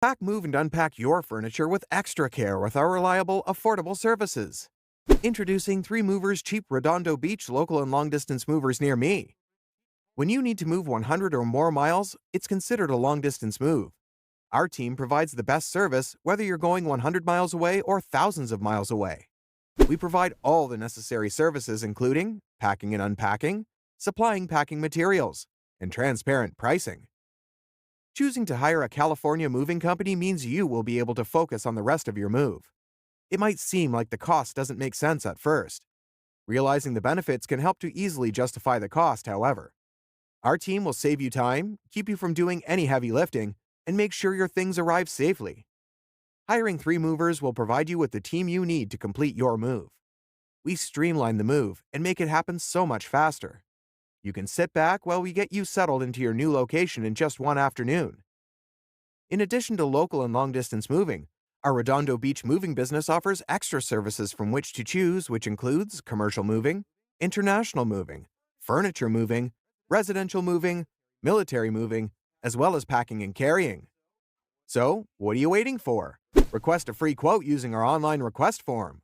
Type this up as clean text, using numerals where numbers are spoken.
Pack, move, and unpack your furniture with extra care with our reliable, affordable services. Introducing 3 Movers Cheap Redondo Beach local and long-distance movers near me. When you need to move 100 or more miles, it's considered a long-distance move. Our team provides the best service whether you're going 100 miles away or thousands of miles away. We provide all the necessary services including packing and unpacking, supplying packing materials, and transparent pricing. Choosing to hire a California moving company means you will be able to focus on the rest of your move. It might seem like the cost doesn't make sense at first. Realizing the benefits can help to easily justify the cost, however. Our team will save you time, keep you from doing any heavy lifting, and make sure your things arrive safely. Hiring 3 movers will provide you with the team you need to complete your move. We streamline the move and make it happen so much faster. You can sit back while we get you settled into your new location in just one afternoon. In addition to local and long-distance moving, our Redondo Beach moving business offers extra services from which to choose, which includes commercial moving, international moving, furniture moving, residential moving, military moving, as well as packing and carrying. So, what are you waiting for? Request a free quote using our online request form.